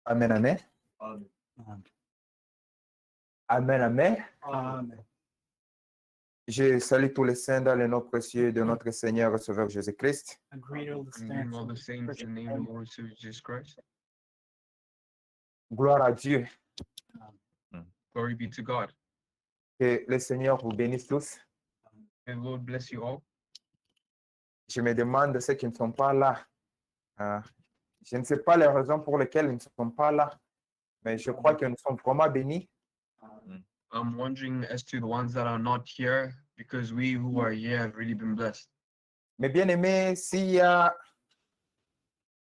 Amen, amen. Amen. Amen, amen. Amen. Je salue tous les saints dans le nom précieux de notre Seigneur et Sauveur Jésus-Christ. I greet all the And greeting all the saints. saints in the name of the Lord Jesus Christ. Gloire à Dieu. Glory be to God. Que le Seigneur vous bénisse tous. May the Lord bless you all. Je me demande ceux qui ne sont pas là. Je ne sais pas les raisons pour lesquelles ils ne sont pas là, mais je crois que nous sommes vraiment bénis. I'm wondering as to the ones that are not here, because we who are here have really been blessed. Mais bien aimés, s'il y a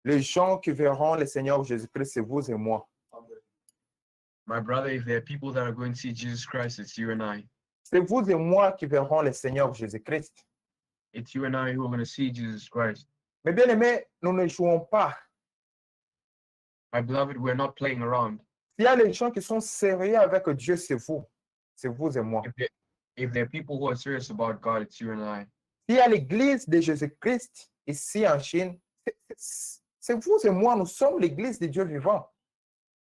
les gens qui verront le Seigneur Jésus-Christ, c'est vous et moi. My brother, if there are people that are going to see Jesus Christ, it's you and I. C'est vous et moi qui verrons le Seigneur Jésus-Christ. It's you and I who are going to see Jesus Christ. Mais bien aimés, nous ne jouons pas. My beloved, we're not playing around. S'il y a les gens qui sont sérieux avec Dieu, c'est vous. C'est vous et moi. If there are people who are serious about God, it's you and I. S'il y a l'église de Jésus-Christ ici en Chine, c'est vous et moi, nous sommes l'église de Dieu vivant.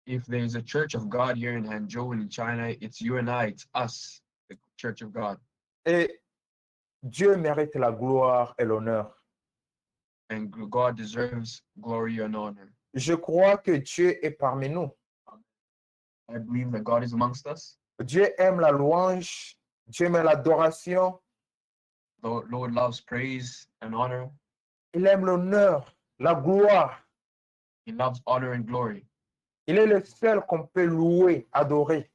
If there's a church of God here in Hangzhou and in China, it's you and I, it's us, the church of God. Et Dieu mérite la gloire et l'honneur. And God deserves glory and honor. Je crois que Dieu est parmi nous. I believe that God is amongst us. Dieu aime la louange, Dieu aime l'adoration, The Lord loves praise and honor. il aime l'honneur, la gloire. He loves honor and glory. Il est le seul qu'on peut louer, adorer.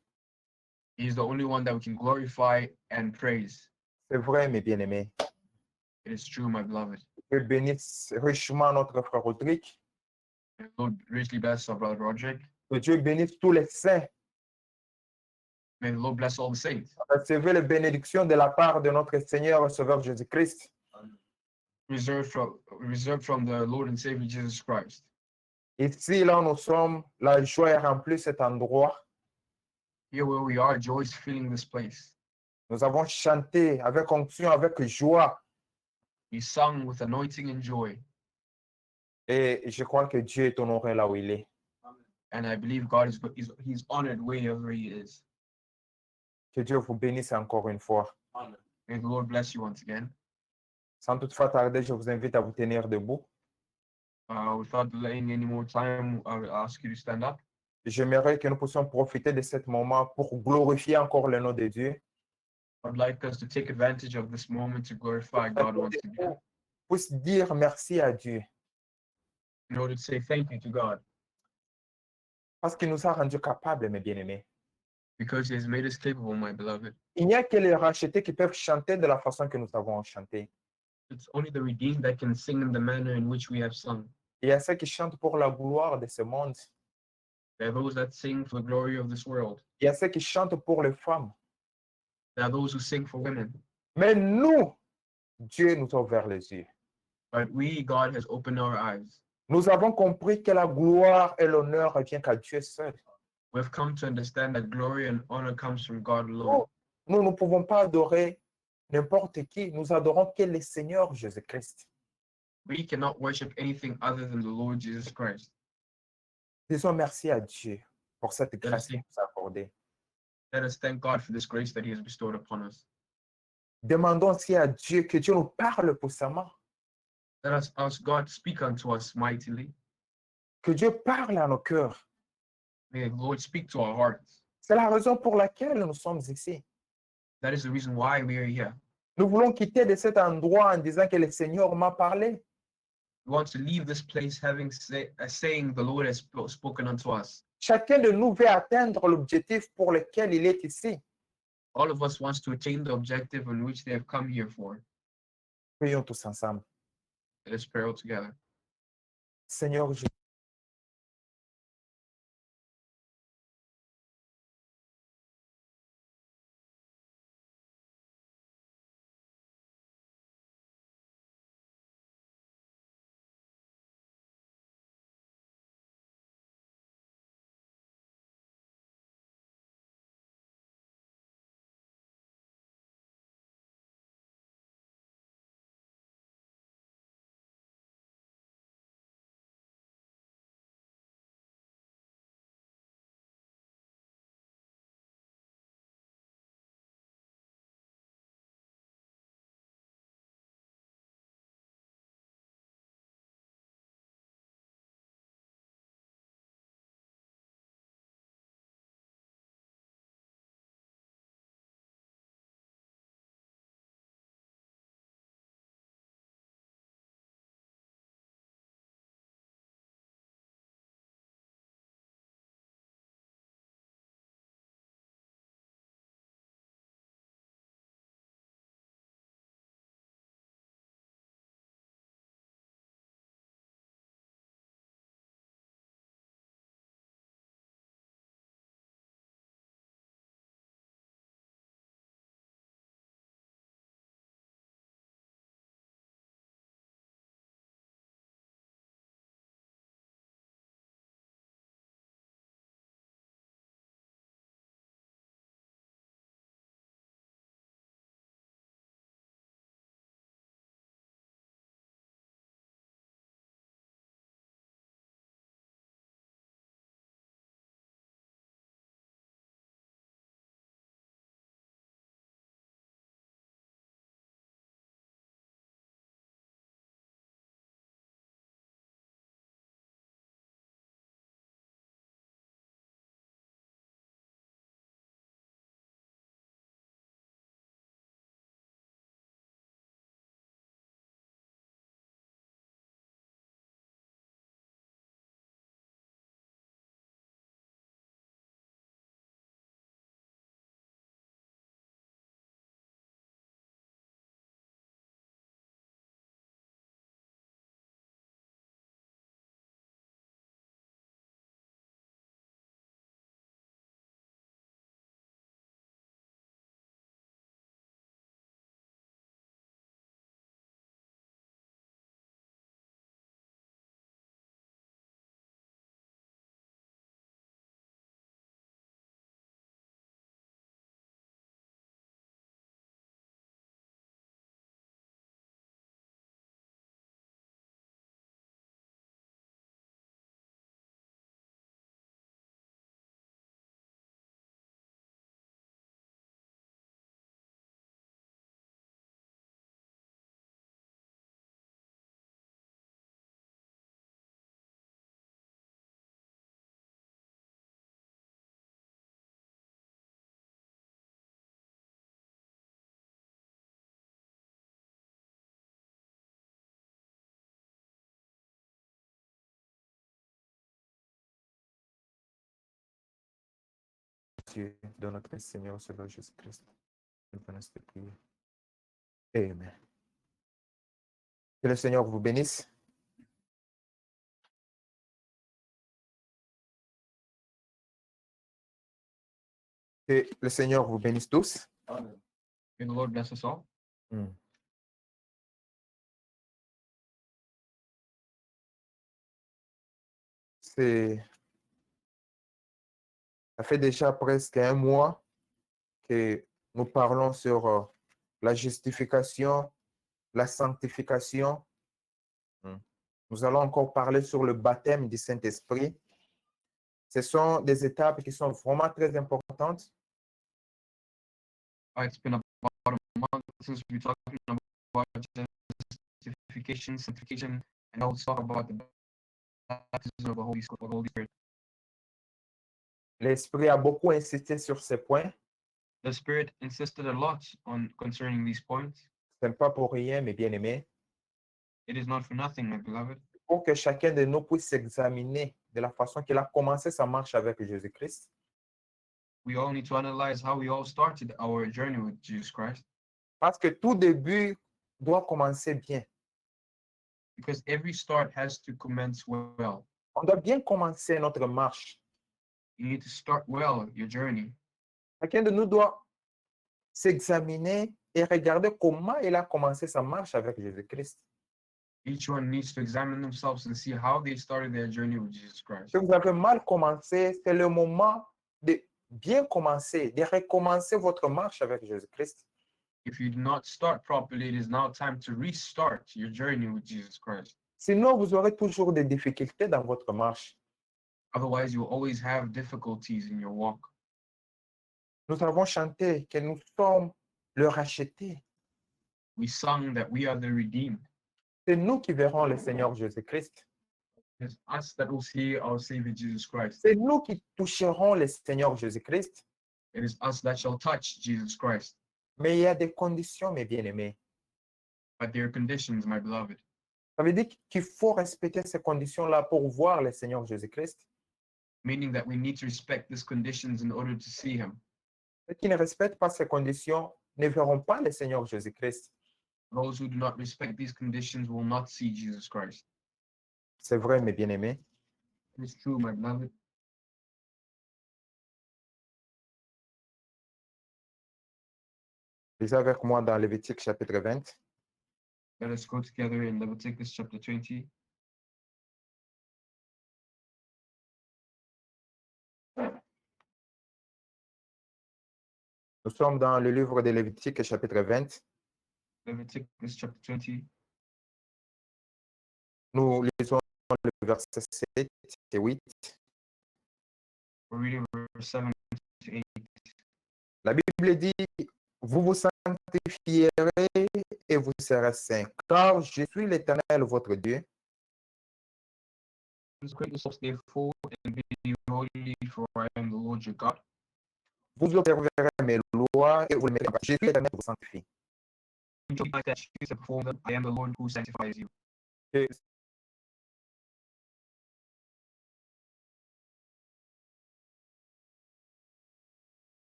He's the only one that we can glorify and praise. C'est vrai, mes bien-aimés. It is true, my beloved. Que bénisse richement notre frère Rodrigue. And Lord richly bless our brother Roderick. Que Dieu bénisse tous les saints. May the Lord bless all the saints. Recevez les bénédictions de la part de notre Seigneur et Sauveur Jésus-Christ. Reserved from the Lord and Savior Jesus Christ. Ici, là où nous sommes, la joie est remplie cet endroit. Here where we are, joy is filling this place. Nous avons chanté avec onction, avec joie. We sung with anointing and joy. Et je crois que Dieu est honoré là où il est. And I believe God he's honored wherever he is. Que Dieu vous bénisse encore une fois. May the Lord bless you once again. Sans toutefois tarder, je vous invite à vous tenir debout. Without delaying any more time, I will ask you to stand up. J'aimerais que nous puissions profiter de ce moment pour glorifier encore le nom de Dieu. I'd like us to take advantage of this moment to glorify God once again. Puisse dire merci à Dieu. In order to say thank you to God. Parce qu'il nous a rendus capables, mes bien-aimés. Because he has made us capable, my beloved. Il n'y a que les rachetés qui peuvent chanter de la façon que nous avons chanté. It's only the redeemed that can sing in the manner in which we have sung. Il y a ceux qui chantent pour la gloire de ce monde. There are those that sing for the glory of this world. Il y a ceux qui chantent pour les femmes. There are those who sing for women. Mais nous, Dieu nous a ouvert les yeux. But we, God has opened our eyes. Nous avons compris que la gloire et l'honneur revient qu'à Dieu seul. We've come to understand that glory and honor comes from God alone. Nous ne pouvons pas adorer n'importe qui. Nous adorons que le Seigneur Jésus-Christ. We cannot worship anything other than the Lord Jesus Christ. Disons merci à Dieu pour cette grâce qu'il nous a accordée. Let us thank God for this grace that he has bestowed upon us. Demandons aussi à Dieu que Dieu nous parle puissamment. Let us ask God to speak unto us mightily. Que Dieu parle à nos cœurs. May the Lord speak to our hearts. C'est la raison pour laquelle nous sommes ici. That is the reason why we are here. Nous voulons quitter de cet endroit en disant que le Seigneur m'a parlé. We want to leave this place saying the Lord has spoken unto us. Chacun de nous veut atteindre l'objectif pour lequel il est ici. All of us wants to attain the objective in which they have come here for. Prions tous ensemble. Let us pray all together. Seigneur, je Dieu, de notre Seigneur, Sauveur Jésus-Christ. Nous venons te prier. Amen. Que le Seigneur vous bénisse. Que le Seigneur vous bénisse tous. Amen. May the Lord bless us all. Mm. Ça fait déjà presque un mois que nous parlons sur la justification, la sanctification. Mm. Nous allons encore parler sur le baptême du Saint-Esprit. Ce sont des étapes qui sont vraiment très importantes. It's been about a month since we talked about justification, sanctification, and also talk about the baptism of the Holy Spirit. L'Esprit a beaucoup insisté sur ces points. The Spirit insisted a lot on concerning these points. Ce n'est pas pour rien, mes bien-aimés, It is not for nothing, my beloved, pour que chacun de nous puisse s'examiner de la façon qu'il a commencé sa marche avec Jésus-Christ. we all need to analyze how we all started our journey with Jesus Christ, Parce que tout début doit commencer bien. because every start has to commence well. On doit bien commencer notre marche. You need to start well your journey. Chacun de nous doit s'examiner et regarder comment il a commencé sa marche avec Jésus-Christ. Each one needs to examine themselves and see how they started their journey with Jesus Christ. Si vous avez mal commencé, c'est le moment de bien commencer, de recommencer votre marche avec Jésus-Christ. If you do not start properly, it is now time to restart your journey with Jesus Christ. Sinon, vous aurez toujours des difficultés dans votre marche. Otherwise, you will always have difficulties in your walk. Nous avons chanté que nous sommes le racheté. We sung that we are the redeemed. C'est nous qui verrons le Seigneur Jésus-Christ. It's us that will see our Savior Jesus Christ. C'est nous qui toucherons le Seigneur Jésus-Christ. It is us that shall touch Jesus Christ. Mais il y a des conditions, mes bien-aimés. But there are conditions, my beloved. Ça veut dire qu'il faut respecter ces conditions-là pour voir le Seigneur Jésus-Christ. Meaning that we need to respect these conditions in order to see Him. Ceux qui ne respectent pas ces conditions ne verront pas le Seigneur Jésus-Christ. Those who do not respect these conditions will not see Jesus Christ. C'est vrai, mes bien-aimés. It's true, my beloved. Lisez avec moi dans Lévitique chapitre 20. Let us go together in Leviticus chapter 20. Nous sommes dans le livre de Lévitique chapitre 20. Leviticus chapter 20. Nous lisons le verset 7 et 8. We're reading verse 7 to 8. La Bible dit, vous vous sanctifierez et vous serez saints, car je suis l'Éternel, votre Dieu. Consecrate yourselves therefore and be holy, for I am the Lord your God. Vous observerez mes lois et vous les mettrez en pratique. Je suis l'Éternel qui vous sanctifie. You shall be like that, choose and perform them. I am the Lord who sanctifies you. Et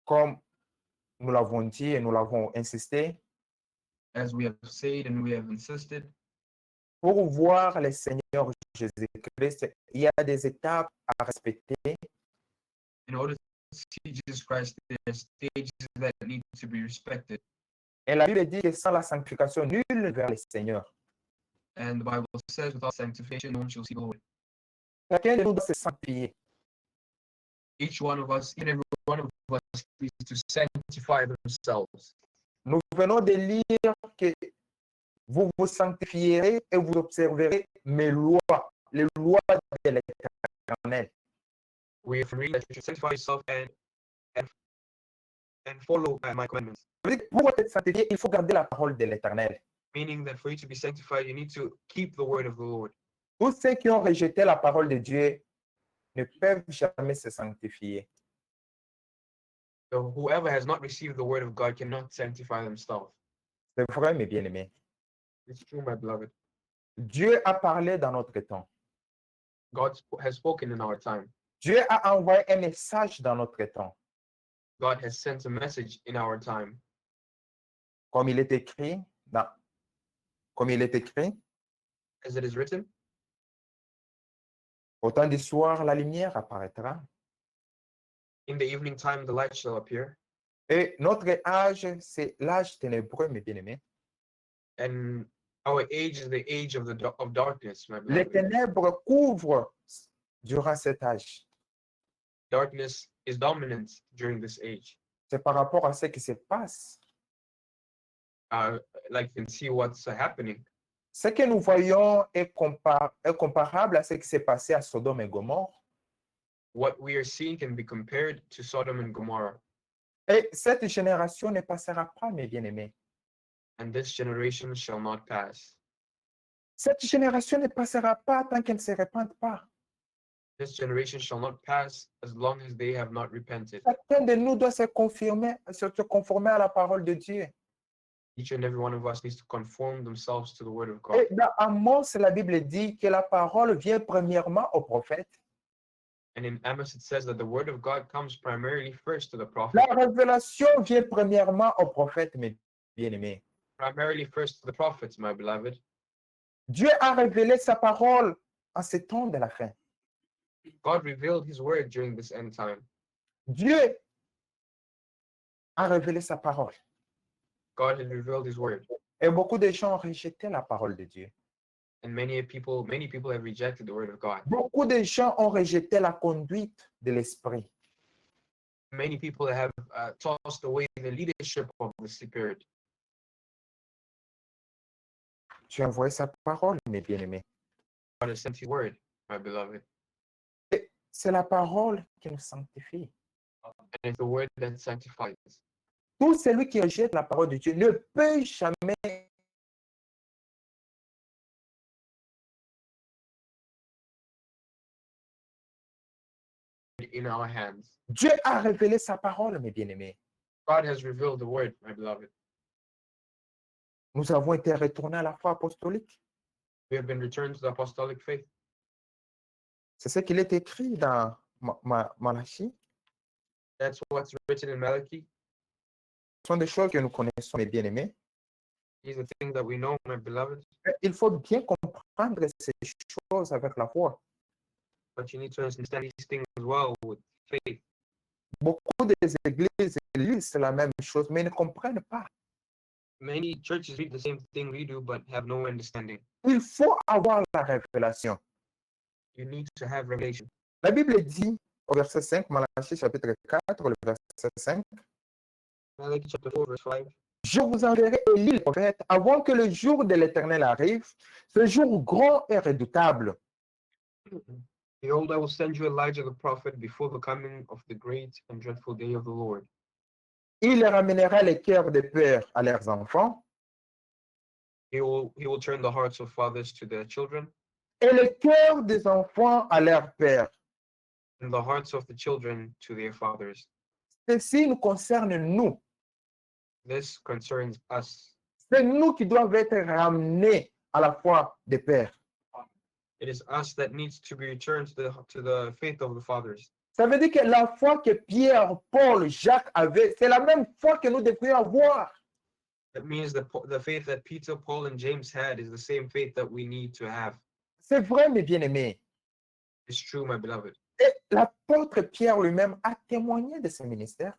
comme nous l'avons dit et nous l'avons insisté, As we have said and we have insisted, pour voir le Seigneur Jésus-Christ, il y a des étapes à respecter. in order to see Jesus Christ, there are stages that need to be respected. Et la Bible dit que sans la sanctification, nul ne verra le Seigneur. And the Bible says, without sanctification, no one shall see the Lord. Chacun de nous doit se sanctifier. Each one of us, each and every one of us, needs to sanctify themselves. Nous venons de lire que vous vous sanctifierez et vous observerez mes lois, les lois de l'Éternel. We have read that you should sanctify yourself and follow my commandments. Ça veut dire que pour être sanctifié, il faut garder la parole de l'Éternel. Meaning that for you to be sanctified, you need to keep the word of the Lord. Tous ceux qui ont rejeté la parole de Dieu ne peuvent jamais se sanctifier. So whoever has not received the word of God cannot sanctify themselves. C'est vrai, mes bien-aimés. It's true, my beloved. Dieu a parlé dans notre temps. has spoken in our time. Dieu a envoyé un message dans notre temps. God has sent a message in our time. Comme il est écrit, comme il est écrit, As it is written, au temps du soir, la lumière apparaîtra. in the evening time the light shall appear, Et notre âge, c'est l'âge ténébreux, mes bien-aimés. and our age is the age of of darkness, my Les beloved. ténèbres couvrent durant cet âge. Darkness is dominant during this age. C'est par rapport à ce qui se passe. Like you can see what's happening. Ce que nous voyons est comparable à ce qui s'est passé à Sodome et Gomorrhe. What we are seeing can be compared to Sodom and Gomorrah. Et cette génération ne passera pas, mes bien-aimés. And this generation shall not pass. Cette génération ne passera pas tant qu'elle ne se répande pas. This generation shall not pass as long as they have not repented. Chacun de nous doit se conformer à la parole de Dieu. Each and every one of us needs to conform themselves to the word of God. Et dans Amos, la Bible dit que la parole vient premièrement au prophète. And in Amos it says that the word of God comes primarily first to the prophet. La révélation vient premièrement au prophète, mes bien-aimés. Primarily first to the prophets, my beloved. Dieu a révélé sa parole en ce temps de la fin. God revealed his word during this end time. Dieu a révélé sa parole. God had revealed his word. Et beaucoup de gens ont rejeté la parole de Dieu. And many people have rejected the word of God. Beaucoup de gens ont rejeté la conduite de l'esprit. Many people have tossed away the leadership of the Spirit. Tu as envoyé sa parole, mes bien-aimés. God has sent his word, my beloved. C'est la parole qui nous sanctifie. And it's the word that sanctifies. Tout celui qui rejette la parole de Dieu ne peut jamais in our hands. Dieu a révélé sa parole, mes bien-aimés. God has revealed the word, my beloved. Nous avons été retournés à la foi apostolique. We have been returned to the apostolic faith. C'est ce qu'il est écrit dans Malachie. That's what's written in Malachi. Ce sont des choses que nous connaissons, mes bien-aimés. These are things that we know, my beloved. Il faut bien comprendre ces choses avec la foi. But you need to understand these things as well with faith. Beaucoup des églises lisent la même chose, mais ne comprennent pas. Many churches read the same thing we do, but have no understanding. Il faut avoir la révélation. You need to have revelation. La Bible dit au verset 5, Malachie chapitre 4, le verset 5, Malachi chapter 4, verse 5. je vous enverrai Élie le prophète avant que le jour de l'Éternel arrive, ce jour grand et redoutable. Behold, I will send you Elijah the prophet before the coming of the great and dreadful day of the Lord. Il ramènera les cœurs des pères à leurs enfants He will turn the hearts of fathers to their children, et les cœurs des enfants à leurs pères. and the hearts of the children to their fathers. Ceci nous concerne nous. This concerns us. C'est nous qui doivent être ramenés à la foi des pères. It is us that needs to be returned to the faith of the fathers. Ça veut dire que la foi que Pierre, Paul, Jacques avaient, c'est la même foi que nous devrions avoir. That means the faith that Peter, Paul, and James had is the same faith that we need to have. C'est vrai, mes bien-aimés. It's true, my beloved. Et l'apôtre Pierre lui-même a témoigné de ce ministère.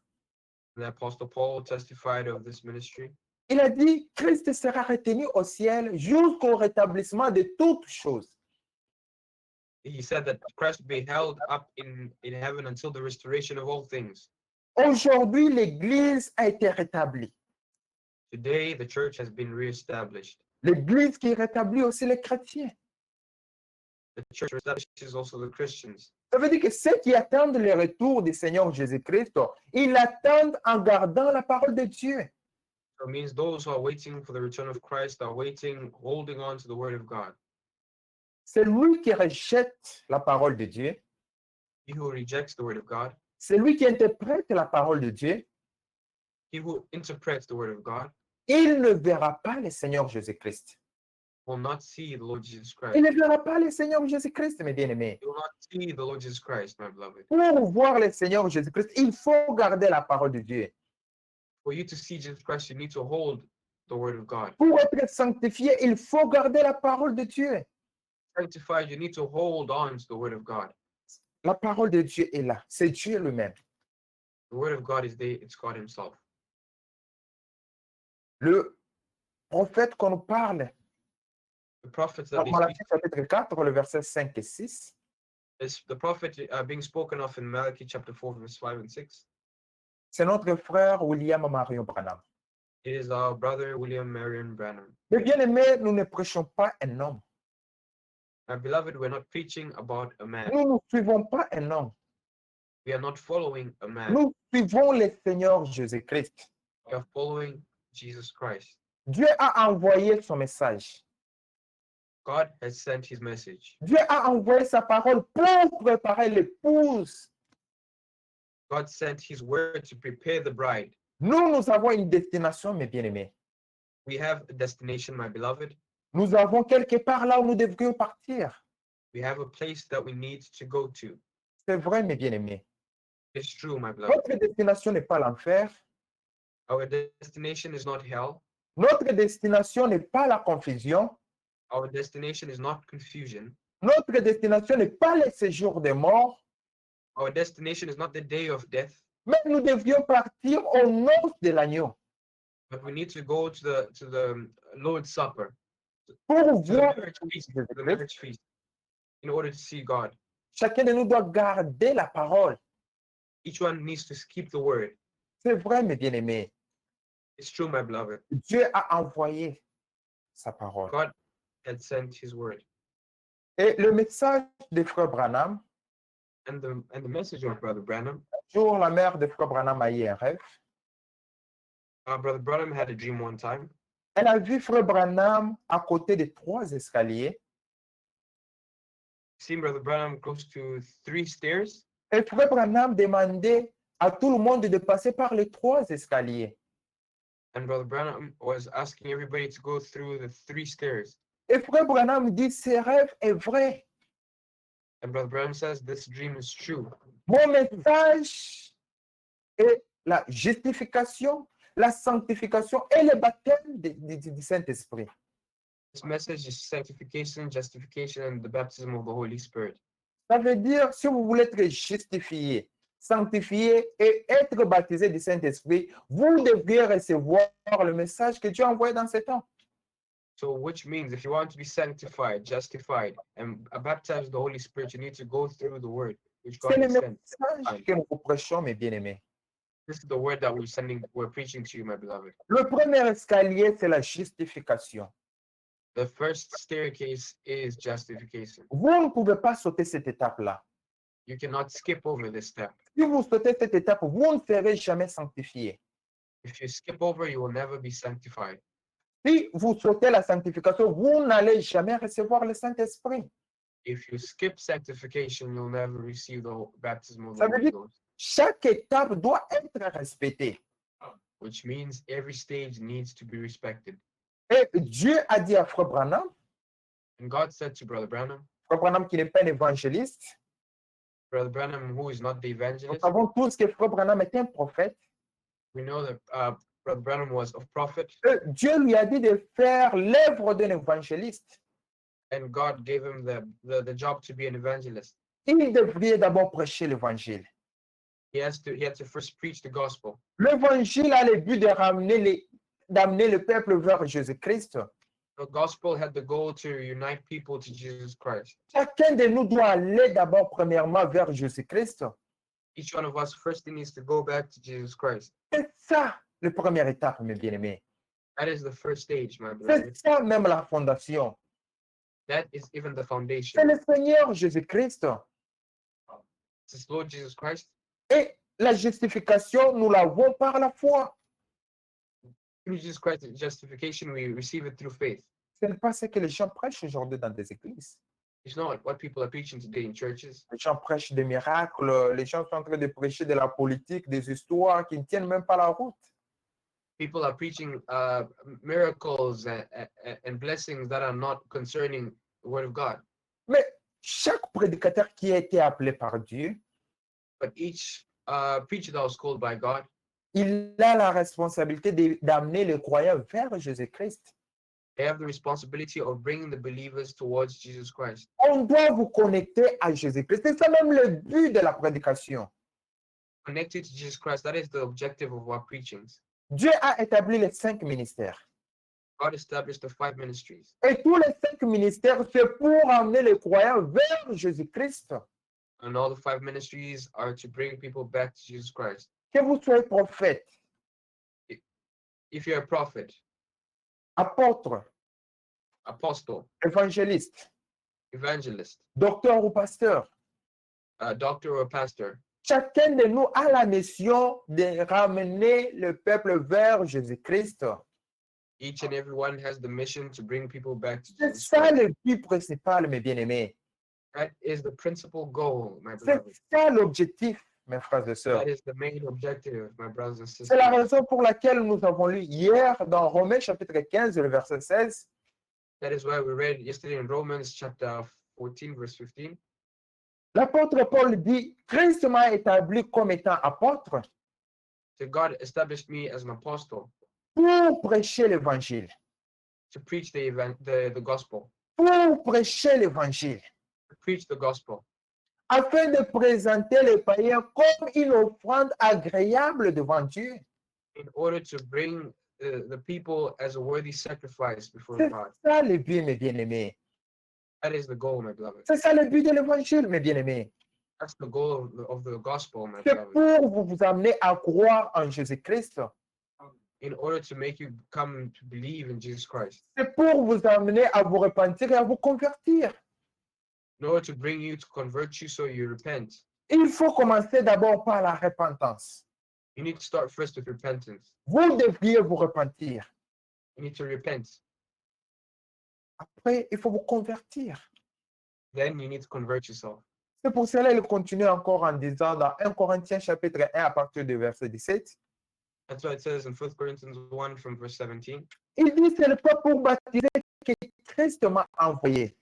The Apostle Paul testified of this ministry. Il a dit, Christ sera retenu au ciel jusqu'au rétablissement de toutes choses. He said that Christ be held up in heaven until the restoration of all things. Aujourd'hui, l'Église a été rétablie. Today, the church has been reestablished. L'Église qui rétablit aussi les chrétiens. The church establishes also the Christians. Ça veut dire que ceux qui attendent le retour du Seigneur Jésus-Christ, ils l'attendent en gardant la parole de Dieu. So it means those who are waiting for the return of Christ are waiting, holding on to the word of God. C'est lui qui rejette la parole de Dieu. He who rejects the word of God, C'est lui qui interprète la parole de Dieu. he who interprets the word of God, Il ne verra pas le Seigneur Jésus-Christ. will not see the Lord Jesus Christ. Il ne verra pas le Seigneur Jésus-Christ, mes bien-aimés. You will not see the Lord Jesus Christ, my beloved. Pour voir le Seigneur Jésus-Christ, il faut garder la parole de Dieu. For you to see Jesus Christ, you need to hold the word of God. Pour être sanctifié, il faut garder la parole de Dieu. Sanctified, you need to hold on to the word of God. La parole de Dieu est là. C'est Dieu lui-même. The word of God is there, it's God Himself. Le prophète qu'on nous parle, The prophets that dans they Malachie speak, chapitre 4, le verset 5 et 6, is the prophet being spoken of in Malachi chapter 4, verse 5 and 6. c'est notre frère William Marion Branham. It is our brother William Marion Branham. Mais bien aimé, nous ne prêchons pas un homme. My beloved, we're not preaching about a man. Nous ne suivons pas un homme. We are not following a man. Nous suivons le Seigneur Jésus-Christ. We are following Jesus Christ. Dieu a envoyé son message. God has sent His message. Dieu a envoyé sa parole pour préparer l'épouse. God sent His word to prepare the bride. Nous avons une destination, mes bien-aimés. We have a destination, my beloved. Nous avons quelque part là où nous devrions partir. We have a place that we need to go to. C'est vrai, mes bien-aimés. It's true, my beloved. Notre destination n'est pas l'enfer. Our destination is not hell. Notre destination n'est pas la confusion. Our destination is not confusion. Notre destination n'est pas le séjour des morts. Our destination is not the day of death. Mais nous devrions partir aux noces de l'agneau But we need to go to the Lord's Supper, pour to the voir marriage feast, Jésus-Christ. the marriage feast, in order to see God. Chacun de nous doit garder la parole. Each one needs to keep the word. C'est vrai, mes bien-aimés. It's true, my beloved. Dieu a envoyé sa parole. God had sent His word, Et le message de Frère Branham, and the message of Brother Branham. un jour, la mère de Frère Branham a eu un rêve. Brother Branham had a dream one time. Elle a vu Frère Branham à côté de 3 escaliers. Seen Brother Branham close to 3 stairs, Et Frère Branham demandait à tout le monde de passer par les 3 escaliers. and Brother Branham was asking everybody to go through the 3 stairs. Et Frère Branham dit, ce rêve est vrai. And Brother Branham says this dream is true. Mon message est la justification, la sanctification et le baptême du Saint-Esprit. This message is sanctification, justification, and the baptism of the Holy Spirit. Ça veut dire, si vous voulez être justifié, sanctifié et être baptisé du Saint-Esprit, vous devriez recevoir le message que Dieu a envoyé dans ce temps. So, which means if you want to be sanctified, justified, and baptized with the Holy Spirit, you need to go through the word which God C'est le has sent. message que nous vous prêchons, mes bien-aimés. This is the word that we're preaching to you, my beloved. Le premier escalier, c'est la justification. The first staircase is justification. Vous ne pouvez pas sauter cette étape-là. You cannot skip over this step. Si vous sautez cette étape, vous ne serez jamais sanctifié. If you skip over, you will never be sanctified. Si vous sautez la sanctification, vous n'allez jamais recevoir le Saint-Esprit. If you skip sanctification, you'll never receive the baptism of the Ça veut Holy dire- Ghost. Chaque étape doit être respectée. Which means every stage needs to be respected. Et Dieu a dit à Frère Branham, And God said to Brother Branham, Frère Branham qui n'est pas un évangéliste, Brother Branham, who is not the nous evangelist, savons tous que Frère Branham est un prophète. we know that Brother Branham was a prophet, Dieu lui a dit de faire l'œuvre d'un évangéliste. and God gave him the job to be an evangelist. Il devrait d'abord prêcher l'évangile. He had to first preach the gospel. L'évangile a le but de d'amener le peuple vers Jésus-Christ. The gospel had the goal to unite people to Jesus Christ. Chacun de nous doit aller d'abord premièrement vers Jésus-Christ. Each one of us first needs to go back to Jesus Christ. C'est ça la première étape, mes bien-aimés. That is the first stage, my C'est beloved. ça même la fondation. That is even the C'est foundation. le Seigneur Jésus-Christ. It's Lord Jesus Christ. Et la justification, nous l'avons par la foi. Through Jesus Christ, justification, we receive it through faith. Ce n'est pas ce que les gens prêchent aujourd'hui dans des églises. It's not what people are preaching today in churches. Les gens prêchent des miracles, les gens sont en train de prêcher de la politique, des histoires qui ne tiennent même pas la route. People are preaching miracles and blessings that are not concerning the word of God. Mais chaque prédicateur qui a été appelé par Dieu, But each preacher that was called by God, il a la responsabilité d'amener les croyants vers Jésus-Christ. they have the responsibility of bringing the believers towards Jesus Christ. On doit vous connecter à Jésus-Christ. C'est ça même le but de la prédication. Connected to Jesus Christ, that is the objective of our preachings. Dieu a établi les 5 ministères. God established the 5 ministries. Et tous les 5 ministères, c'est pour amener les croyants vers Jésus-Christ. And all the 5 ministries are to bring people back to Jesus Christ. Que vous soyez prophète, If you're a prophet, apôtre, apostle, évangéliste, evangelist, docteur ou pasteur, a doctor or pastor, chacun de nous a la mission de ramener le peuple vers Jésus-Christ. each and every one has the mission to bring people back to C'est Jesus ça Christ. le but principal, mes bien-aimés. That is the principal goal, my C'est beloved. ça l'objectif, mes frères et sœurs. That is the main objective, my brothers and C'est la sisters. raison pour laquelle nous avons lu hier dans Romains chapitre 15, le verset 16. That is why we read yesterday in Romans chapter 14, verse 15. L'apôtre Paul dit, Christ m'a établi comme étant apôtre So God established me as an apostle pour prêcher l'évangile. to preach the gospel, Pour prêcher l'évangile. to preach the gospel, Afin de présenter les païens comme une offrande agréable devant Dieu. in order to bring the people as a worthy sacrifice before C'est God. ça le but, mes bien-aimés. That is the goal, my beloved. C'est ça le but de l'évangile, mes bien-aimés. That's the goal of the gospel, my C'est beloved. pour vous amener à croire en Jésus-Christ. In order to make you come to believe in Jesus Christ. C'est pour vous amener à vous repentir et à vous convertir. In order to bring you to convert you so you repent. Il faut commencer d'abord par la repentance. You need to start first with repentance. Vous devriez vous repentir. You need to repent. Après, il faut vous convertir. Then you need to convert yourself. C'est pour cela qu'il continue encore en disant dans 1 Corinthiens chapitre 1 à partir du verset 17. That's why it says in 1 Corinthians 1 from verse 17. Il dit, c'est le pas pour baptiser que Christ m'a envoyé. It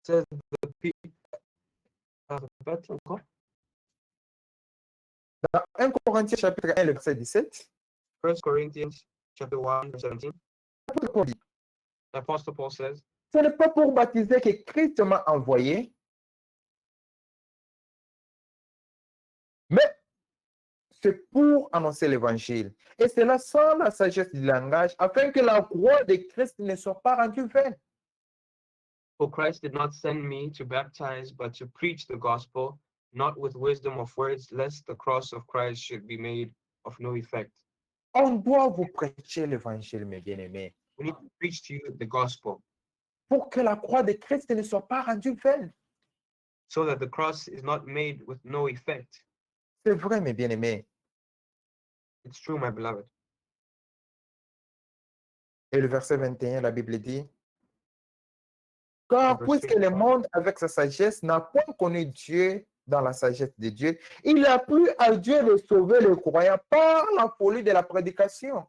says the people. Répète encore. Dans 1 Corinthiens chapitre 1, le verset 17, 1 Corinthians chapter 1 verse 17. l'apôtre Paul dit, Apostle Paul says, ce n'est pas pour baptiser que Christ m'a envoyé, mais c'est pour annoncer l'évangile. Et cela sans la sagesse du langage, afin que la croix de Christ ne soit pas rendue vaine. for Christ did not send me to baptize, but to preach the gospel, not with wisdom of words, lest the cross of Christ should be made of no effect. On doit vous prêcher l'évangile, mes bien-aimés, We need to preach to you the gospel pour que la croix de Christ ne soit pas rendue vaine. so that the cross is not made with no effect. C'est vrai, mes bien-aimés. It's true, my beloved. Et le verset 21, la Bible dit, car Verse puisque le 25. monde, avec sa sagesse, n'a point connu Dieu dans la sagesse de Dieu, il a plu à Dieu de sauver les croyants par la folie de la prédication.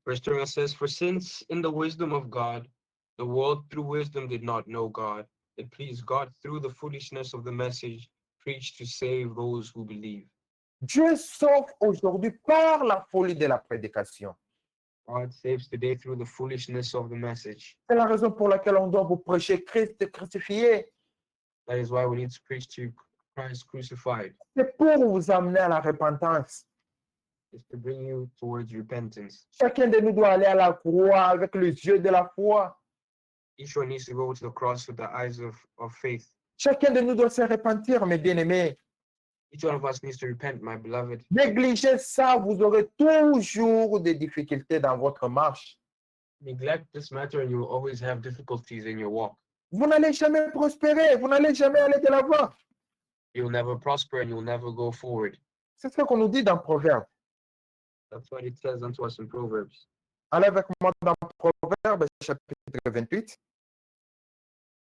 Verse 21 says, for since in the wisdom of God, the world through wisdom did not know God, it pleased God through the foolishness of the message preached to save those who believe. Dieu sauve aujourd'hui par la folie de la prédication. God saves today through the foolishness of the message. C'est la raison pour laquelle on doit vous prêcher Christ crucifié. That is why we need to preach to Christ crucified. C'est pour vous amener à la repentance. It's to bring you towards repentance. Chacun de nous doit aller à la croix avec les yeux de la foi. Each one needs to go to the cross with the eyes of faith. Chacun de nous doit se repentir, mes bien-aimés. Each one of us needs to repent, my beloved. Négligez ça, vous aurez toujours des difficultés dans votre marche. Neglect this matter and you will always have difficulties in your walk. Vous n'allez jamais prospérer, vous n'allez jamais aller de l'avant. You'll never prosper and you'll never go forward. C'est ce qu'on nous dit dans Proverbe. That's what it says unto us in Proverbs. Allez avec moi dans Proverbe chapitre 28,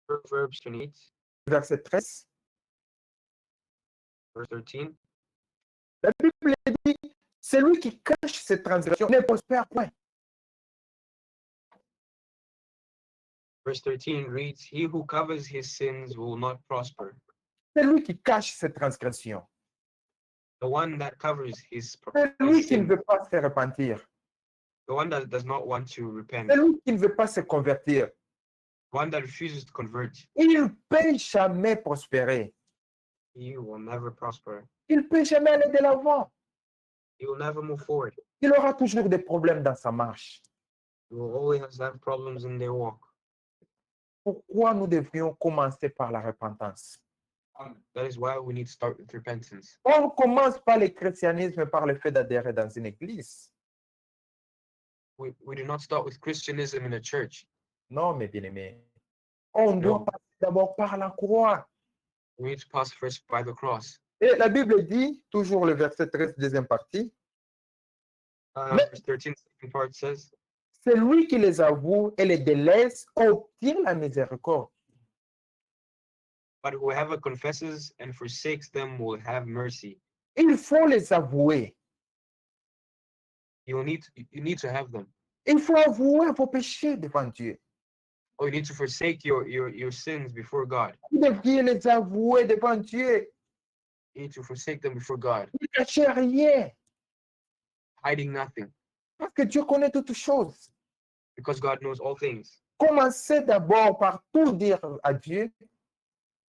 Proverbs 28, verset 13. verse 13. La Bible dit, Celui qui cache ses transgressions ne prospère point. Verse 13 reads, "He who covers his sins will not prosper." Celui qui cache ses transgressions. The one that covers his Celui qui ne sin, veut pas se repentir. the one that does not want to repent, Celui qui ne veut pas se convertir. the one that refuses to convert, Il ne peut jamais prospérer. he will never prosper. Il ne peut jamais aller de l'avant. He will never move forward. Il aura toujours des problèmes dans sa marche. He will always have problems in their walk. Pourquoi nous devrions commencer par la repentance? That is why we need to start with repentance. On ne commence pas le christianisme par le fait d'adhérer dans une église. We do not start with Christianism in a church. Non, mes bien-aimés. On doit No. passer d'abord par la croix. We need to pass first by the cross. Et la Bible dit, toujours le verset 13, deuxième partie, Verse 13, second part says, celui qui les avoue et les délaisse obtient la miséricorde. "But whoever confesses and forsakes them will have mercy." Il faut les avouer. You need to have them. Il faut avouer vos péchés devant Dieu. Or you need to forsake your sins before God. Vous devriez les avouer devant Dieu. You need to forsake them before God, Ne cachez rien. hiding nothing, Parce que Dieu connaît toutes choses. because God knows all things. Commencez d'abord par tout dire à Dieu.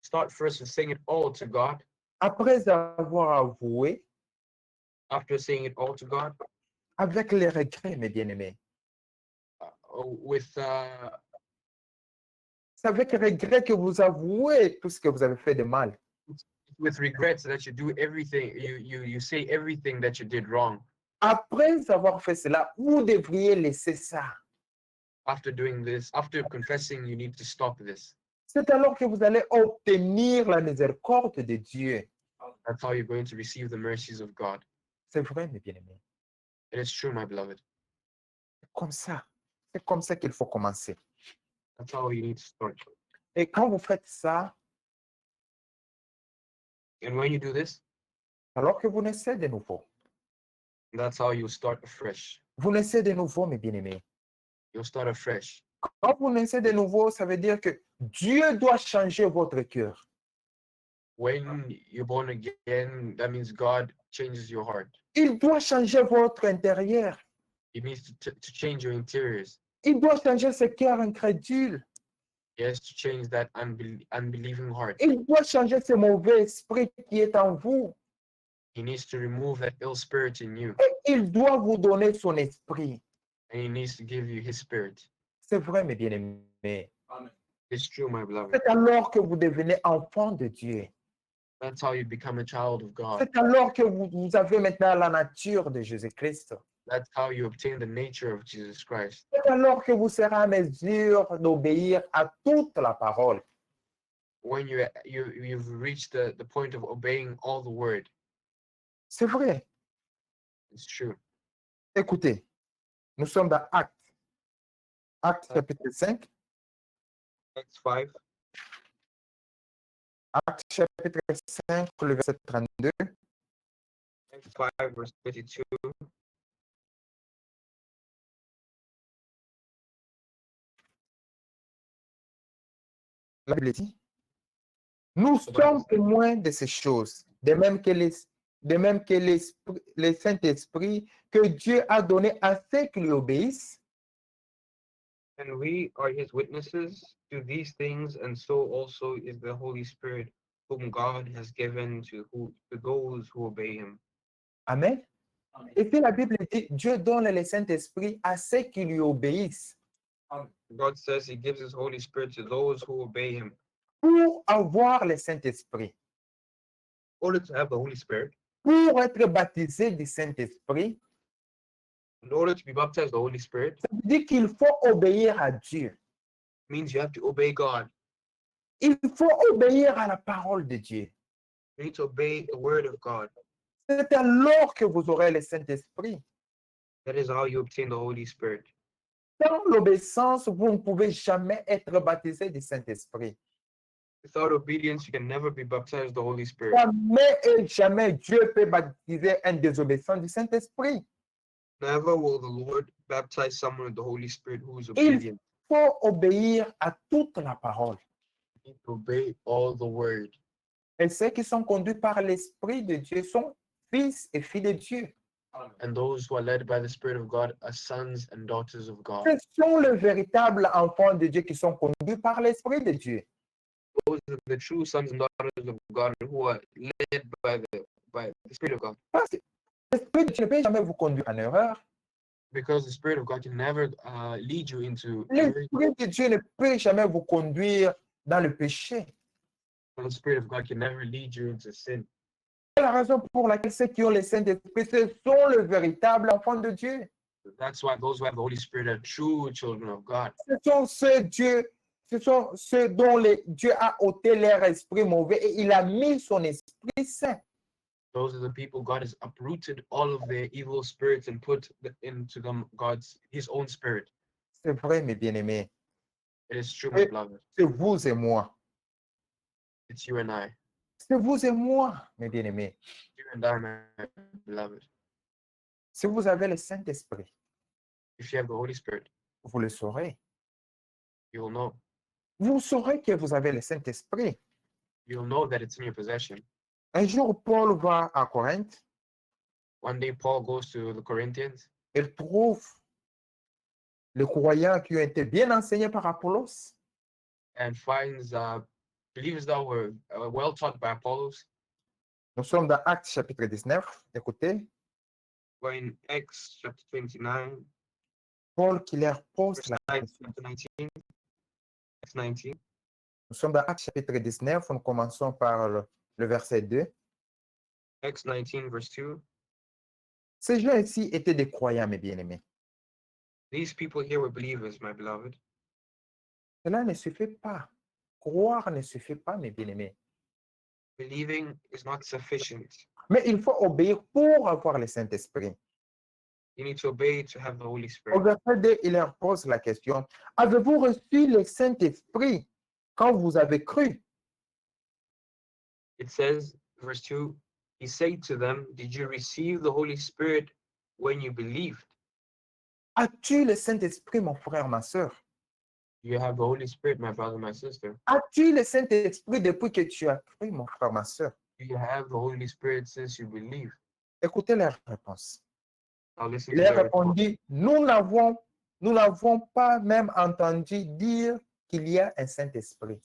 Start first with saying it all to God. Après avoir avoué, After saying it all to God, avec les regrets, mes bien-aimés. with C'est avec regret que vous avouez tout ce que vous avez fait de mal. regrets that you do everything, you say everything that you did wrong. Après avoir fait cela, vous devriez laisser ça. After doing this, after confessing, you need to stop this. C'est alors que vous allez obtenir la miséricorde de Dieu. That's how you're going to receive the mercies of God. C'est vrai, mes bien-aimés. It is true, my beloved. C'est comme ça. C'est comme ça qu'il faut commencer. That's how you need to start. Et quand vous faites ça, And when you do this, alors que vous naissez de nouveau. that's how you start afresh. Vous naissez de nouveau, mes bien-aimés. You'll start afresh. Quand vous naissez de nouveau, ça veut dire que Dieu doit changer votre cœur. When you're born again, that means God changes your heart. Il doit changer votre intérieur. He needs to change your interiors. Il doit changer ce cœur incrédule. He has to change that unbelieving heart. Il doit changer ce mauvais esprit qui est en vous. He needs to remove that ill spirit in you. Et il doit vous donner son esprit. And he needs to give you his spirit. C'est vrai, mes bien-aimés. It's true, my beloved. C'est alors que vous devenez enfant de Dieu. That's how you become a child of God. C'est alors que vous avez maintenant la nature de Jésus-Christ. That's how you obtain the nature of Jesus Christ. C'est alors que vous serez en mesure d'obéir à toute la parole. When you've reached the point of obeying all the word. C'est vrai. It's true. Écoutez, nous sommes dans Actes. Actes chapitre 5. Acts 5. Actes chapitre 5, le verset 32. Acts 5, verse 32. La Bible dit, nous sommes témoins de ces choses, de même que le Saint-Esprit que Dieu a donné à ceux qui lui obéissent. And we are his witnesses to these things, and so also is the Holy Spirit, whom God has given to those who obey him. Amen. Et puis la Bible dit, Dieu donne le Saint-Esprit à ceux qui lui obéissent. God says he gives his Holy Spirit to those who obey him. Pour avoir le Saint-Esprit, In order to have the Holy Spirit, pour être baptisé du Saint-Esprit, in order to be baptized with the Holy Spirit, ça veut dire qu'il faut obéir à Dieu. means you have to obey God. Il faut obéir à la parole de Dieu. You need to obey the word of God. C'est alors que vous aurez le Saint-Esprit. That is how you obtain the Holy Spirit. Sans l'obéissance, vous ne pouvez jamais être baptisé du Saint-Esprit. Without obedience, you can never be baptized with the Holy Spirit. Jamais et jamais Dieu peut baptiser un désobéissant du Saint-Esprit. Never will the Lord baptize someone with the Holy Spirit who is Il obedient. faut obéir à toute la parole. You need to obey all the word. Et ceux qui sont conduits par l'Esprit de Dieu sont fils et filles de Dieu. And those who are led by the Spirit of God are sons and daughters of God. Ce sont les véritables enfants de Dieu qui sont conduits par l'Esprit de Dieu. Those are the true sons and daughters of God who are led by the Spirit of God. Parce que l'Esprit de Dieu ne peut jamais vous conduire en erreur. Because the Spirit of God can never lead you into error. L'Esprit de Dieu ne peut jamais vous conduire dans le péché. The Spirit of God can never lead you into sin. C'est la raison pour laquelle ceux qui ont le Saint-Esprit, ce sont les véritables enfants de Dieu. That's why those who have the Holy Spirit are true children of God. Ce sont ceux dont Dieu a ôté leur esprit mauvais et il a mis son Esprit Saint. Those are the people God has uprooted all of their evil spirits and put into them His own Spirit. C'est vrai, mes bien-aimés. It is true, my beloved. C'est vous et moi. It's you and I. C'est vous et moi, mes bien-aimés. You and I, my beloved. Si vous avez le Saint-Esprit, If you have the Holy Spirit, vous le saurez. you will know. Vous saurez que vous avez le Saint-Esprit. You'll know that it's in your possession. Un jour, Paul va à Corinthe. One day, Paul goes to the Corinthians. Il trouve les croyants qui ont été bien enseignés par Apollos. And finds believers that were well taught by Apollos. Nous sommes dans Actes chapitre 19. Écoutez, We're in Acts chapter 29, Paul qui leur pose verse la 9, question. chapter 19. Acts 19. Nous sommes dans Actes chapitre 19. Nous commençons par le verset 2. Acts 19, verse 2. Ces gens-ci étaient des croyants, mes bien-aimés. These people here were believers, my beloved. Cela ne suffit pas. Croire ne suffit pas, mes bien-aimés. Believing is not sufficient. Mais il faut obéir pour avoir le Saint-Esprit. You need to obey to have the Holy Au Spirit. verset 2, il leur pose la question, avez-vous reçu le Saint-Esprit quand vous avez cru? It says, verse 2, he said to them, did you receive the Holy Spirit when you believed? As-tu le Saint-Esprit, mon frère, ma soeur? You have the Holy Spirit, my brother, my sister. As-tu le Saint-Esprit depuis que tu as cru, mon frère, ma soeur? Do you have the Holy Spirit since you believe? Écoutez leur réponse. Now listen Il to leur their response. répondit, nous n'avons pas même entendu dire qu'il y a un Saint-Esprit.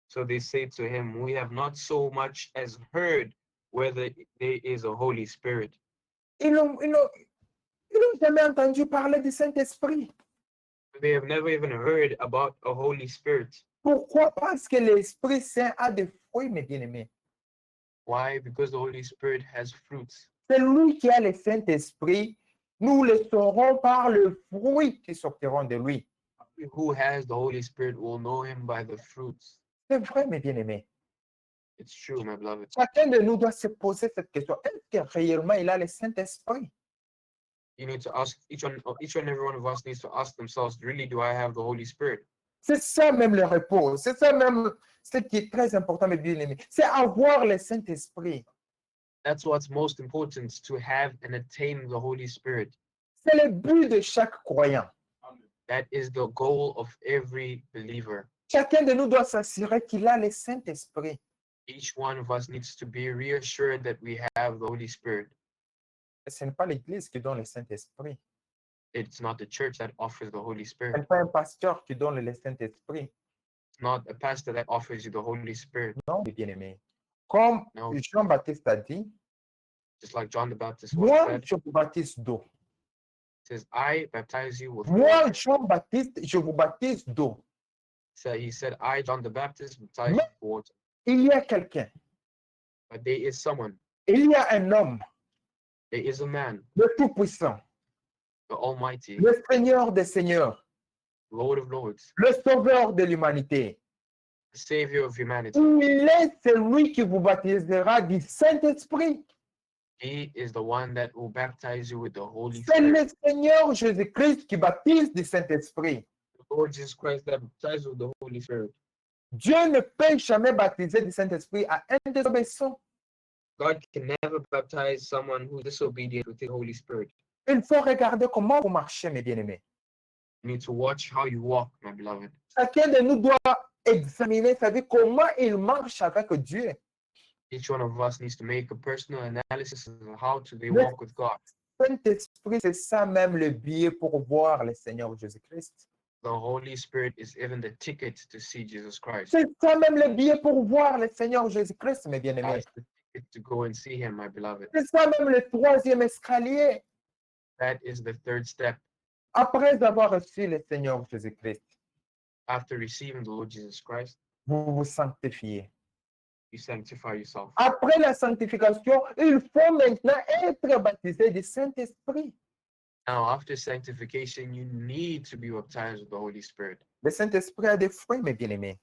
So they say to him, we have not so much as heard whether there is a Holy Spirit. Ils n'ont jamais entendu parler du Saint-Esprit. They have never even heard about a Holy Spirit. Pourquoi? Parce que l'Esprit Saint a des fruits, mes bien-aimés. Why? Because the Holy Spirit has fruits. Celui qui a le Saint-Esprit, nous le saurons par le fruit qui sortiront de lui. Who has the Holy Spirit will know him by the fruits. C'est vrai, mes bien-aimés. It's true, my beloved. Chacun de nous doit se poser cette question. Est-ce que réellement il a le Saint-Esprit? You need to ask, each and every one of us needs to ask themselves, really, do I have the Holy Spirit? C'est ça même le repos. C'est ça même ce qui est très important, mes bien-aimés. C'est avoir le Saint-Esprit. That's what's most important, to have and attain the Holy Spirit. C'est le but de chaque croyant. That is the goal of every believer. Chacun de nous doit s'assurer qu'il a le Saint-Esprit. Each one of us needs to be reassured that we have the Holy Spirit. Et ce n'est pas l'Église qui donne le Saint-Esprit. It's not the church that offers the Holy Ce Spirit. n'est pas un pasteur qui donne le Saint-Esprit. It's not a pastor that offers you the Holy Spirit. Non, mes bien-aimés. Comme No. Jean-Baptiste a dit, Just like John the Baptist once moi, said, je vous baptise d'eau. says, I baptize you with Moi, water. Jean-Baptiste, je vous baptise d'eau. So he said, I, John the Baptist, baptize you with water. Il y a quelqu'un, But there is someone, il y a un homme, there is a man, le Tout-Puissant, the Almighty, le Seigneur des Seigneurs, Lord of Lords, le Sauveur de l'humanité. the Savior of humanity. Il est celui qui vous baptisera du Saint-Esprit. He is the one that will baptize you with the Holy C'est Spirit. le Seigneur Jésus-Christ qui baptise du Saint-Esprit. The Lord Jesus Christ that baptizes with the Holy Spirit. Dieu ne peut jamais baptiser du Saint-Esprit à un désobéissant. God can never baptize someone who's disobedient with the Holy Spirit. Il faut regarder comment vous marchez, mes bien-aimés. You need to watch how you walk, my beloved. Chacun de nous doit examiner sa vie, comment il marche avec Dieu. Each one of us needs to make a personal analysis of how they Le walk with God. Saint-Esprit, c'est ça même le billet pour voir le Seigneur Jésus-Christ. The Holy Spirit is even the ticket to see Jesus Christ. C'est ça même le billet pour voir le Seigneur Jésus-Christ, mes bien-aimés. That's the ticket to go and see him, my beloved. C'est ça même le troisième escalier. That is the third step. Après avoir reçu le Seigneur Jésus-Christ, After receiving the Lord Jesus Christ, vous vous sanctifiez. you sanctify yourself. Après la sanctification, il faut maintenant être baptisé du Saint-Esprit. Now, after sanctification, you need to be baptized with the Holy Spirit. Le Saint-Esprit a des fruits, mes bien-aimés.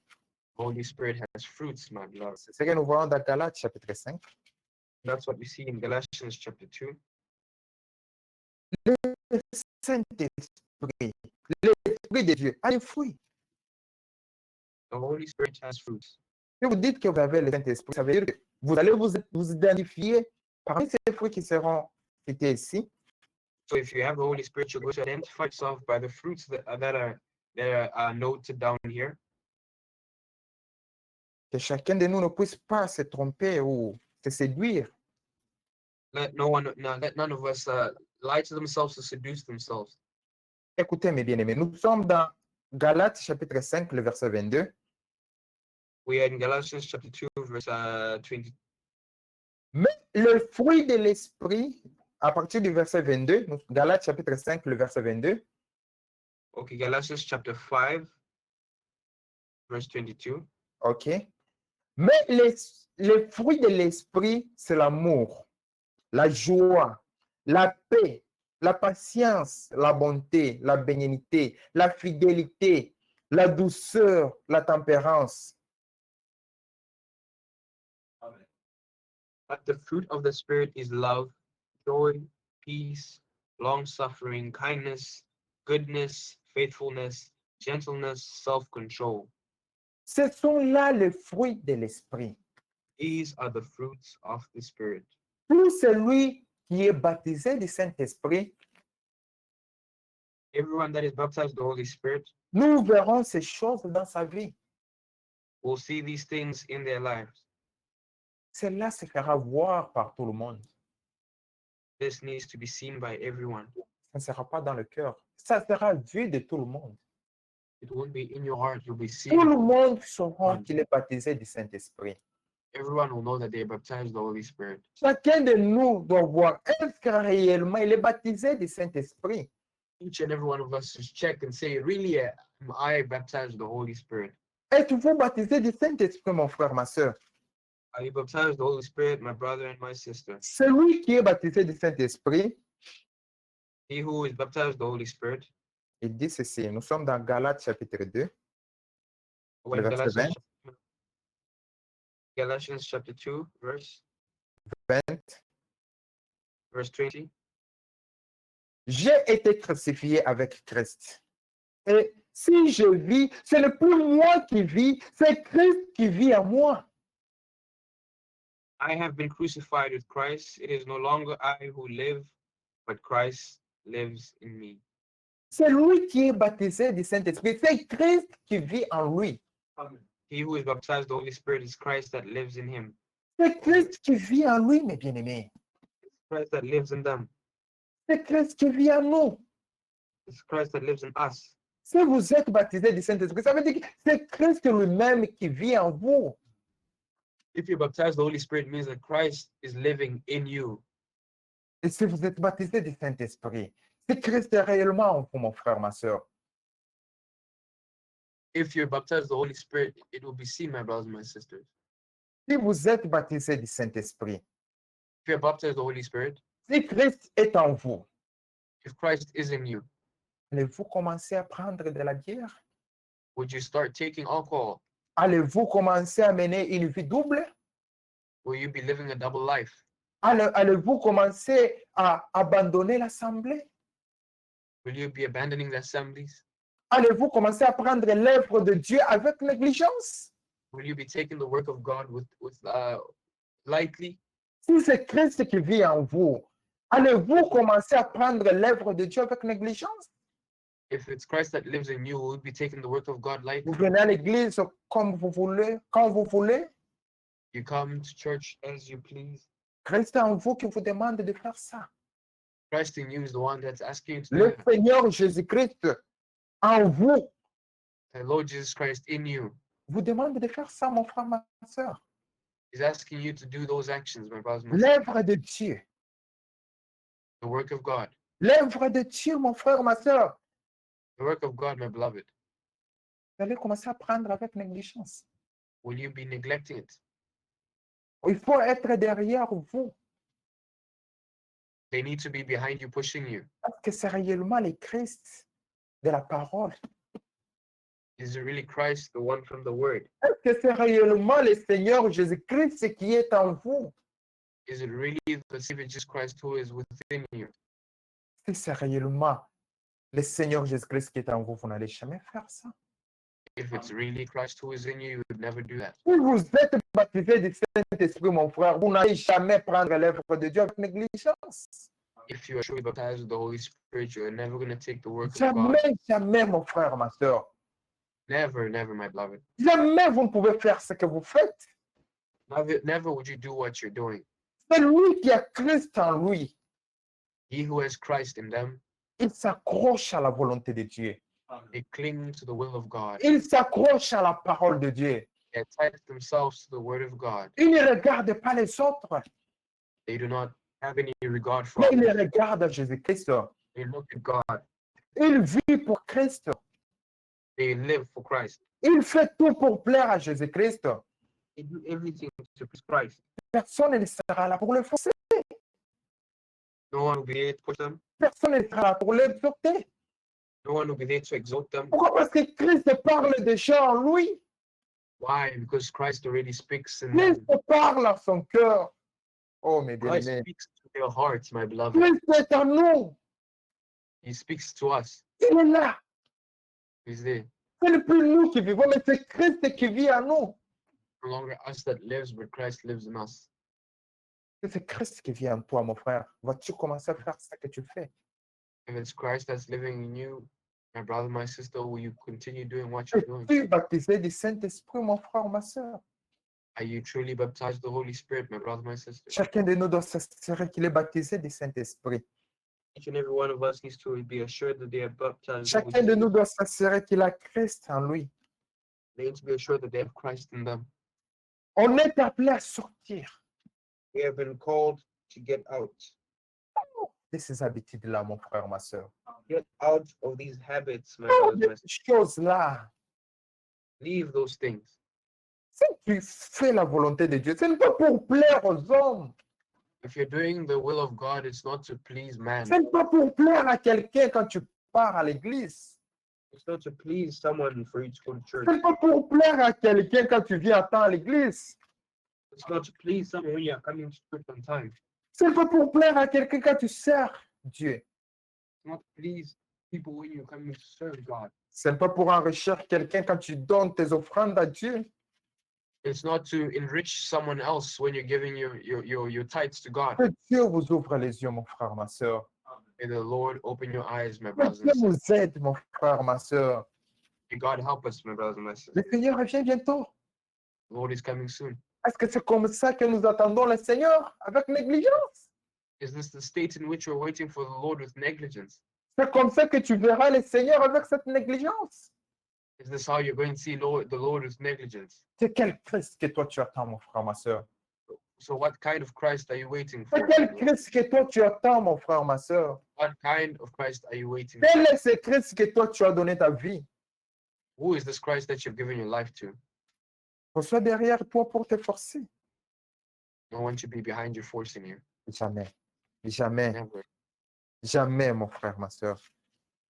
The Holy Spirit has fruits, my beloved. C'est ce que nous voyons dans Galates chapitre 5. That's what we see in Galatians chapter 2. Le Saint-Esprit, l'Esprit de Dieu a des fruits. The Holy Spirit has fruits. Si vous dites que vous avez le Saint-Esprit, ça veut dire que vous allez vous identifier parmi ces fruits qui seront cités ici. So if you have the Holy Spirit, you're going to identify yourself by the fruits that are noted down here. Que chacun de nous ne puisse pas se tromper ou se séduire. Let none of us lie to themselves to seduce themselves. Écoutez, mes bien-aimés, nous sommes dans Galates chapitre 5, le verset 22. We are in Galatians chapter 2, verse 20. Mais le fruit de l'esprit, à partir du verset 22, Galates chapitre 5, le verset 22. Okay, Galatians chapter 5, verse 22. OK. Mais les fruits de l'esprit, c'est l'amour, la joie, la paix, la patience, la bonté, la bénignité, la fidélité, la douceur, la tempérance. But the fruit of the Spirit is love, joy, peace, long-suffering, kindness, goodness, faithfulness, gentleness, self-control. Ce sont là les fruits de l'esprit. These are the fruits of the Spirit. Tout celui qui est baptisé du Saint-Esprit, Everyone that is baptized with the Holy Spirit nous verrons ces choses dans sa vie. will see these things in their lives. Cela se fera voir par tout le monde. This needs to be seen by everyone. Ça ne sera pas dans le cœur. Ça sera vu de tout le monde. It won't be in your heart, you'll be Tout seeing. le monde saura qu'il est baptisé du Saint-Esprit. Everyone will know that they are baptized with the Holy Spirit. Chacun de nous doit voir est-ce que réellement il est baptisé du Saint-Esprit. Each and every one of us should check and say, really, am I baptized with the Holy Spirit? Êtes-vous baptisé du Saint-Esprit, mon frère, ma soeur? Are you baptized with the Holy Spirit, my brother and my sister? Celui qui est baptisé du Saint-Esprit, He who is baptized with the Holy Spirit, il dit ceci. Nous sommes dans Galates chapitre 2, when le verset 20. Galatians chapter 2, verse 20. J'ai été crucifié avec Christ. Et si je vis, ce n'est plus moi qui vis, c'est Christ qui vit en moi. I have been crucified with Christ. It is no longer I who live, but Christ lives in me. C'est lui qui est baptisé du Saint-Esprit. C'est Christ qui vit en lui. He who is baptized with the Holy Spirit is Christ that lives in him. C'est Christ qui vit en lui, mes bien-aimés. It's Christ that lives in them. C'est Christ qui vit en nous. It's Christ that lives in us. Si vous êtes baptisé du Saint-Esprit, ça veut dire que c'est Christ lui-même qui vit en vous. If you're baptized, the Holy Spirit means that Christ is living in you. Et si vous êtes baptisé du Saint-Esprit, c'est Christ est réellement en vous, mon frère, ma soeur. If you're baptized with the Holy Spirit, it will be seen, my brothers and my sisters. Si vous êtes baptisé du Saint-Esprit, If you're baptized with the Holy Spirit, si Christ est en vous, if Christ is in you, allez-vous commencer à prendre de la bière? would you start taking alcohol? Allez-vous commencer à mener une vie double? Will you be living a double life? Allez-vous commencer à abandonner l'assemblée? Will you be abandoning the assemblies? Allez-vous commencer à prendre l'œuvre de Dieu avec négligence? Will you be taking the work of God with lightly? Si c'est Christ qui vit en vous, allez-vous commencer à prendre l'œuvre de Dieu avec négligence? If it's Christ that lives in you, will you be taking the work of God lightly? Vous venez à l'église comme vous voulez, quand vous voulez. You come to church as you please. Christ en vous qui vous demande de faire ça. Christ in you is the one that's asking you to do Le that. Seigneur Jésus-Christ en vous The Lord Jesus Christ in you vous demande de faire ça, mon frère, ma soeur. is asking you to do those actions, my brothers and my sisters. L'œuvre de Dieu. The work of God. L'œuvre de Dieu, mon frère, ma soeur. The work of God, my beloved. Vous allez commencer à prendre avec négligence. Will you be neglecting it? Il faut être derrière vous. They need to be behind you, pushing you. Parce que c'est réellement le Christ de la parole. Is it really Christ, the one from the Word? Est-ce que c'est réellement le Seigneur Jésus-Christ qui est en vous? Is it really the Savior Jesus Christ who is within you? Si c'est réellement le Seigneur Jésus-Christ qui est en vous, vous n'allez jamais faire ça. If it's really Christ who is in you, you would never do that. Si vous êtes baptisé du Saint-Esprit, mon frère, vous n'allez jamais prendre l'œuvre de Dieu avec négligence. If you are truly baptized with the Holy Spirit, you are never going to take the work of God. Jamais, jamais, mon frère, ma soeur. Never, never, my beloved. Jamais vous ne pouvez faire ce que vous faites. Never would you do what you're doing. C'est lui qui a Christ en lui. He who has Christ in them, Il s'accroche à la volonté de Dieu. they cling to the will of God. Il s'accroche à la parole de Dieu. They attach themselves to the word of God. Il ne regarde pas les autres, They do not have any regard for mais il others. regarde Jésus-Christ. They look at God. Il vit pour Christ. They live for Christ. Il fait tout pour plaire à Jésus-Christ. They do everything to please Christ. Personne ne sera là pour le forcer. No one will be there to push them. Personne ne sera là pour l'exhorter. No one will be there to exhort them. Pourquoi? Parce que Christ parle déjà en lui. Why? Because Christ already speaks in Christ them. parle à son cœur. Oh, mes Christ bien-aimés. speaks to their hearts, my beloved. Christ est en nous. He speaks to us. Il est là. He's there. Ce n'est plus nous qui vivons, mais c'est Christ qui vit en nous. No longer us that lives, but Christ lives in us. C'est Christ qui vit en toi, mon frère. Vas-tu commencer à faire ce que tu fais? If it's Christ that's living in you, my brother, my sister, will you continue doing what you're doing? Es-tu baptisé du Saint-Esprit, mon frère, ma soeur? Are you truly baptized with the Holy Spirit, my brother, my sister? Chacun de nous doit s'assurer qu'il est baptisé du Saint-Esprit. Each and every one of us needs to be assured that they are baptized. with the Chacun Holy de nous Spirit. doit s'assurer qu'il a Christ en lui. They need to be assured that they have Christ in them. On est appelé à sortir We have been called to get out. de ces habitudes-là, mon frère, ma soeur. Get out of these habits, my Oh, brothers, de my sisters. ces choses-là. Leave those things. Si tu fais la volonté de Dieu, ce n'est pas pour plaire aux hommes. If you're doing the will of God, it's not to please man. Ce n'est pas pour plaire à quelqu'un quand tu pars à l'église. It's not to please someone for you to go to church. Ce n'est pas pour plaire à quelqu'un quand tu viens à temps à l'église. It's not to please someone when you're coming to church on time. Ce n'est pas pour plaire à quelqu'un quand tu sers Dieu. It's not to please people when you're coming to serve God. Ce n'est pas pour enrichir quelqu'un quand tu donnes tes offrandes à Dieu. It's not to enrich someone else when you're giving your tithes to God. Que Dieu vous ouvre les yeux, mon frère, ma soeur. May the Lord open your eyes, my Que brothers Dieu and sisters. nous aide, mon frère, ma soeur. May God help us, my brothers and my sisters. Le Seigneur revient bientôt. The Lord is coming soon. Est-ce que c'est comme ça que nous attendons le Seigneur avec négligence? Is this the state in which we're waiting for the Lord with negligence? C'est comme ça que tu verras le Seigneur avec cette négligence? Is this how you're going to see the Lord with negligence? C'est quel Christ que toi tu attends, mon frère, ma soeur? So what kind of Christ are you waiting C'est for? quel Christ que toi tu attends, mon frère, ma soeur? What kind of Christ are you waiting Quel for? est ce Christ que toi tu as donné ta vie? Who is this Christ that you've given your life to? Reçois derrière toi pour te forcer. No one should be behind you forcing you. Jamais, jamais, Never. jamais, mon frère, ma soeur.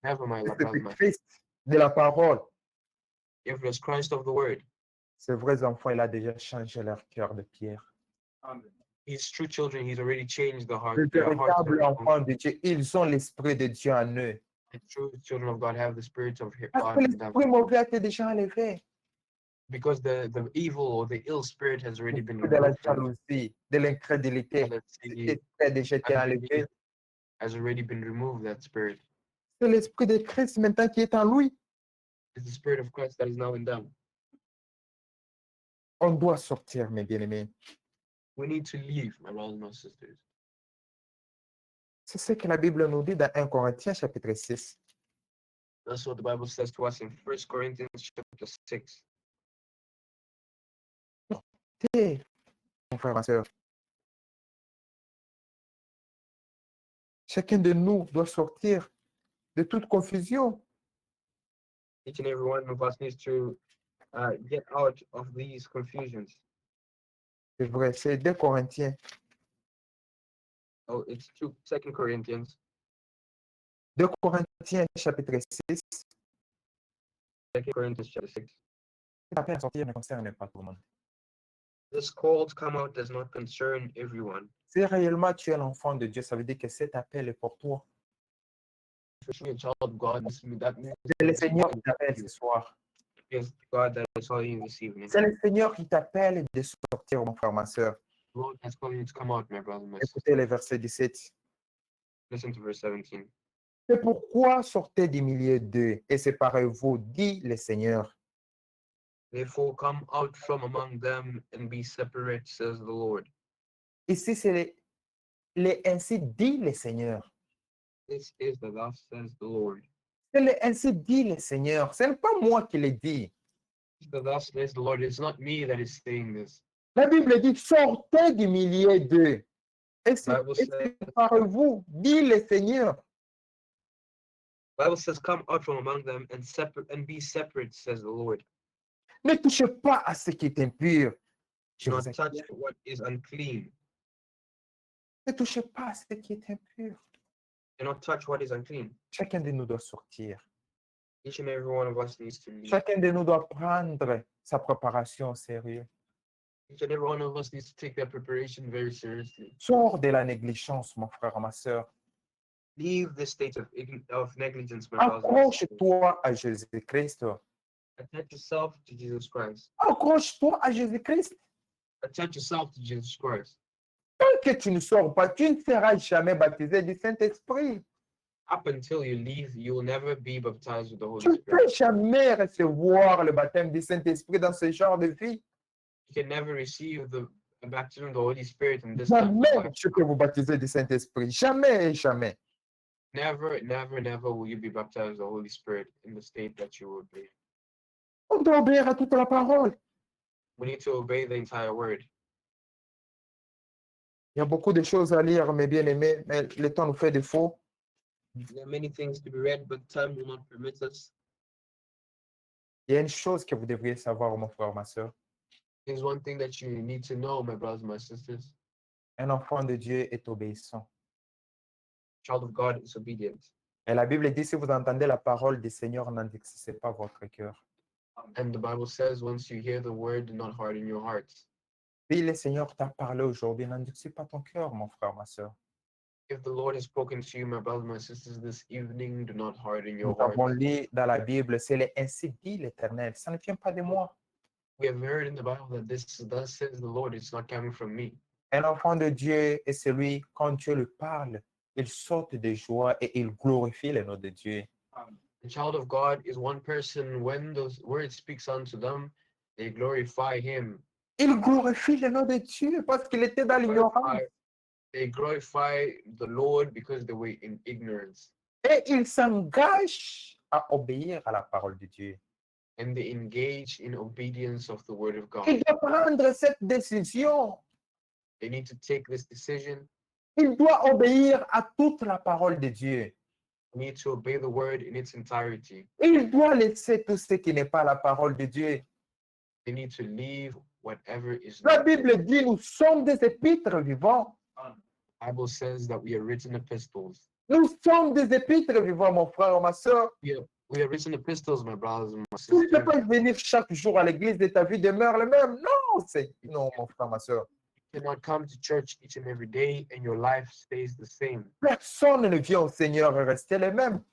Never, my C'est brother, le my Christ de la parole. If it was Christ of the word, Ces vrais enfants, il a déjà changé leur cœur de pierre. his true children, he's already changed the heart. Les Their hearts véritables are enfants de Dieu, ils ont l'esprit de Dieu en eux. the true children of God have the spirit of Parce God que in them. l'esprit mauvais a été déjà enlevé. because the evil or the ill spirit has already been de la removed from jalousie, de l'incrédulité. jealousy, Cet esprit a déjà été enlevé. unbelief has already been removed, that spirit. C'est l'esprit de Christ maintenant qui est en lui. It's the spirit of Christ that is now in them. On doit sortir, mes bien-aimés. We need to leave, my brothers and my sisters. C'est ce que la Bible nous dit dans 1 Corinthiens chapitre 6. That's what the Bible says to us in 1 Corinthians chapter 6. Sortez, mon frère, ma soeur. Chacun de nous doit sortir de toute confusion. Each and every one of us needs to get out of these confusions. C'est vrai, c'est 2 Corinthiens. Oh, it's 2 Corinthians. 2 Corinthiens chapitre 6. 2 Corinthians chapter 6. Cet appel à sortir ne concerne pas tout le monde. This call to come out does not concern everyone. Si réellement tu es l'enfant de Dieu, ça veut dire que cet appel est pour toi. If you're a child of God, that means C'est le Seigneur qui t'appelle ce soir. it's God that is calling you this evening. C'est le Seigneur qui t'appelle de sortir, mon frère, ma soeur. The Lord has calling you to come out, my brother, my sister. Écoutez le verset 17. Listen to verse 17. C'est pourquoi sortez du milieu d'eux et séparez-vous, dit le Seigneur. Therefore, come out from among them and be separate, says the Lord. Ici, c'est ainsi dit le Seigneur. This is the thus says the Lord. C'est ainsi dit le Seigneur. Ce n'est pas moi qui le dis. The thus says the Lord. It's not me that is saying this. La Bible dit sortez du milieu d'eux et Bible says- séparez-vous, dit le Seigneur. Bible says, "Come out from among them and be separate," says the Lord. Ne touchez pas à ce qui est impur. Je Do vous not ai- touch what is unclean. Ne touchez pas à ce qui est impur. Do not touch what is unclean. Chacun de nous doit sortir. Each and every one of us needs to leave. Chacun de nous doit prendre sa préparation au sérieux. Each and every one of us needs to take their preparation very seriously. Sors de la négligence, mon frère, ma soeur. Leave this state of negligence, my brothers and sisters. Accroche-toi à Jésus-Christ. Attach yourself to Jesus Christ. Accroche-toi à Jésus-Christ. Attach yourself to Jesus Christ. Tant que tu ne sors pas, tu ne seras jamais baptisé du Saint-Esprit. Up until you leave, you will never be baptized with the Holy Tu ne Spirit. peux jamais recevoir le baptême du Saint-Esprit dans ce genre de vie. You can never receive the baptism of the Holy Spirit in this type of Jamais life. tu peux vous baptiser du Saint-Esprit. Jamais et jamais. Never, never, never will you be baptized with the Holy Spirit in the state that you would be. On doit obéir à toute la parole. We need to obey the entire word. Il y a beaucoup de choses à lire, mes bien-aimés, mais le temps nous fait défaut. There are many things to be read, but time will not permit us. Il y a une chose que vous devriez savoir, mon frère, ma soeur. There's one thing that you need to know, my brothers and my sisters. Un enfant de Dieu est obéissant. Child of God is obedient. Et la Bible dit, si vous entendez la parole du Seigneur, n'endurcissez pas votre cœur. And the Bible says, once you hear the word, do not harden your hearts. Si le Seigneur t'a parlé aujourd'hui, n'endurcis pas ton cœur, mon frère, ma soeur. If the Lord has spoken to you, my brothers and my sisters, this evening, do not harden your Nous hearts. avons lu dans la Bible, c'est ainsi dit l'Éternel. Ça ne vient pas de moi. We have heard in the Bible that this thus says the Lord, it's not coming from me. Un enfant de Dieu est celui, quand Dieu lui parle, il saute de joie et il glorifie le nom de Dieu. The child of God is one person, when those words speaks unto them, they glorify him. Il glorifie le nom de Dieu parce qu'il était dans l'ignorance. They glorify the Lord because they were in ignorance. Et il s'engage à obéir à la parole de Dieu. And they engage in obedience of the word of God. Il doit prendre cette décision. They need to take this decision. Il doit obéir à toute la parole de Dieu. They need to obey the word in its entirety. Il doit laisser tout ce qui n'est pas la parole de Dieu. They need to leave whatever is La not. Bible dit, nous sommes des épîtres vivants. The Bible says that we are written epistles. Nous sommes des épîtres vivants, mon frère, ma soeur. We are written epistles, my brothers and my Tu ne peux sisters. pas venir chaque jour à l'église et ta vie demeure la même. Non, non, mon frère, ma soeur. You cannot come to church each and every day and your life stays the same. Personne ne vient au Seigneur et rester le même.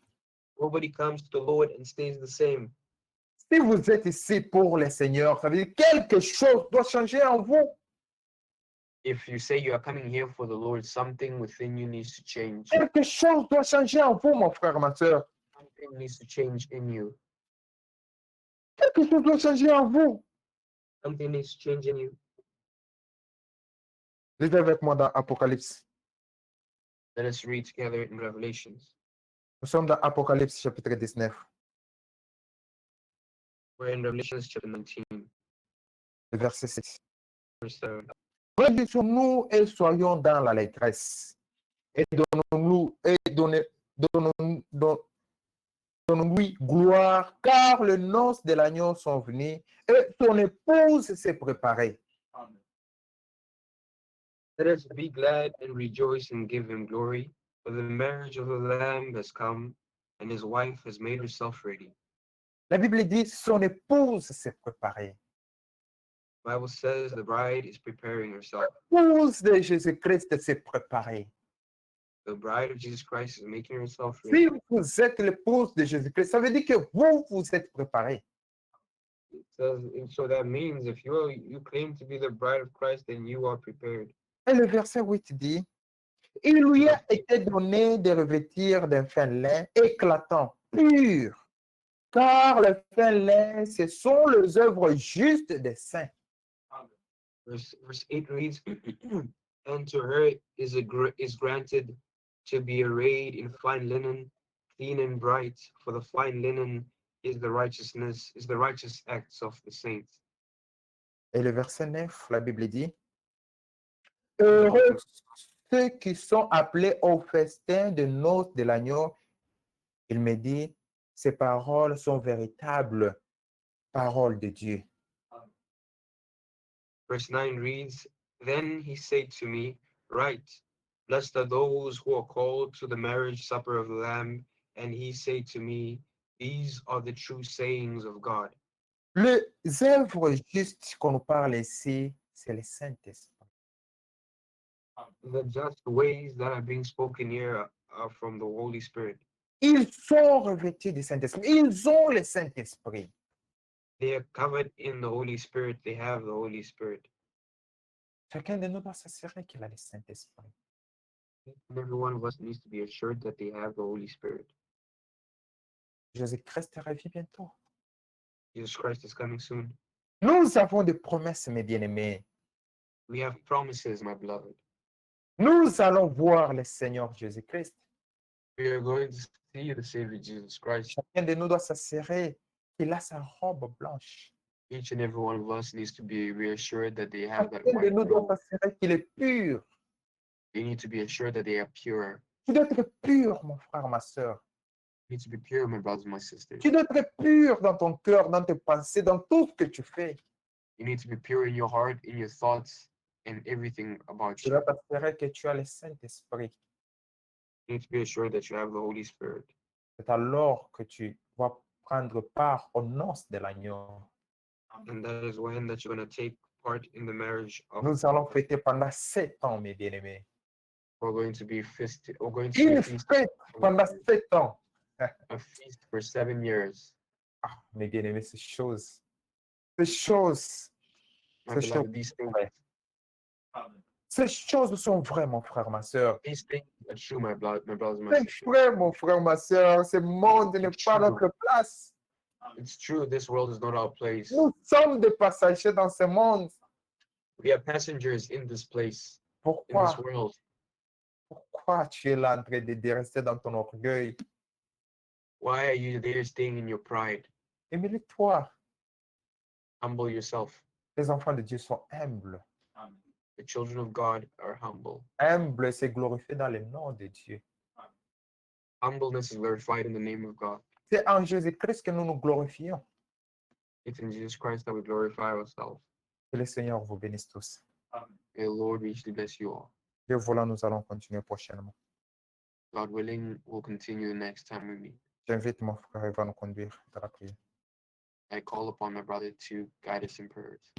Nobody comes to the Lord and stays the same. Si vous êtes ici pour le Seigneur, ça veut dire quelque chose doit changer en vous. If you say you are coming here for the Lord, something within you needs to change. Quelque chose doit changer en vous, mon frère, ma soeur. Something needs to change in you. Quelque chose doit changer en vous. Something needs to change in you. Lisez avec moi dans Apocalypse. Let us read together in Revelations. Nous sommes dans Apocalypse chapitre 19, We're in Revelations chapter 19, le verset 6. verse 7. Réjouissons-nous et soyons dans l'allégresse. Et donnons-lui gloire, car les noces de l'agneau sont venues et son épouse s'est préparée. Let us be glad and rejoice and give him glory, for the marriage of the Lamb has come, and his wife has made herself ready. La Bible dit son épouse s'est préparée. The Bible says the bride is preparing herself. L'épouse de Jésus-Christ s'est préparée. The bride of Jesus Christ is making herself Si ready. vous êtes l'épouse de Jésus-Christ, ça veut dire que vous vous êtes préparé. It says, and so that means if you claim to be the bride of Christ, then you are prepared. Et le verset 8 dit, il lui a été donné de revêtir d'un fin lin éclatant, pur, car le fin lin, ce sont les œuvres justes des saints. Verse 8 reads, and to her is granted to be arrayed in fine linen, clean and bright, for the fine linen is the righteous acts of the saints. Et le verset 9, la Bible dit, heureux ceux qui sont appelés au festin de noces de l'agneau. Il me dit, ces paroles sont véritables paroles de Dieu. Verse 9 reads, then he said to me, right, blessed are those who are called to the marriage supper of the Lamb. And he said to me, these are the true sayings of God. Les œuvres justes qu'on nous parle ici, c'est le Saint-Esprit. The just ways that are being spoken here are from the Holy Spirit. Ils sont revêtus du Saint-Esprit. Ils ont le Saint-Esprit. They are covered in the Holy Spirit. They have the Holy Spirit. Chacun de nous doit s'assurer qu'il a le Saint-Esprit. And every one of us needs to be assured that they have the Holy Spirit. Jésus-Christ revient bientôt. Jesus Christ is coming soon. Nous avons des promesses, mes bien-aimés. We have promises, my beloved. Nous allons voir le Seigneur Jésus-Christ. We are going to see the Savior Jesus Christ. Chacun de nous doit s'assurer qu'il a sa robe blanche. Each and every one of us needs to be reassured that they have that Chacun de white nous doit robe. s'assurer qu'il est pur. They need to be assured that they are pure. Tu dois être pur, mon frère, ma soeur. You need to be pure, my brothers and my sisters. Tu dois être pur dans ton cœur, dans tes pensées, dans tout ce que tu fais. You need to be pure in your heart, in your thoughts, and everything about Tu you. dois t'assurer que tu as le Saint-Esprit. You need to be assured that you have the Holy Spirit. C'est alors que tu vas prendre part aux noces de l'agneau. And that is when that you're going to take part in the marriage of Nous allons fêter pendant 7 ans, mes bien-aimés. we're going to be feast. We're going to Une feast fête pendant 7 ans. a feast for 7 years. Ah, mes bien-aimés, ces choses, My ces choses, beloved, these things, ouais. Ces choses sont vraies, mon frère, ma soeur. these things are true, my brothers and my C'est sisters. vrai, mon frère, ma soeur. Ce monde n'est pas notre place. It's true. This world is not our place. Nous sommes des passagers dans ce monde. We are passengers in this place, in this Pourquoi? world. Pourquoi tu es là en train de rester dans ton orgueil? Why are you there staying in your pride? Humilie-toi. Humble yourself. Les enfants de Dieu sont humbles. The children of God are humble. Humble, c'est glorifié dans le nom de Dieu. Humbleness is glorified in the name of God. C'est en Jésus-Christ que nous nous glorifions. It's in Jesus Christ that we glorify ourselves. Que le Seigneur vous bénisse tous. May the Lord richly bless you all. Dieu voulant, nous allons continuer prochainement. God willing, we'll continue the next time we meet. J'invite mon frère, il va nous conduire dans la prière. I call upon my brother to guide us in prayers.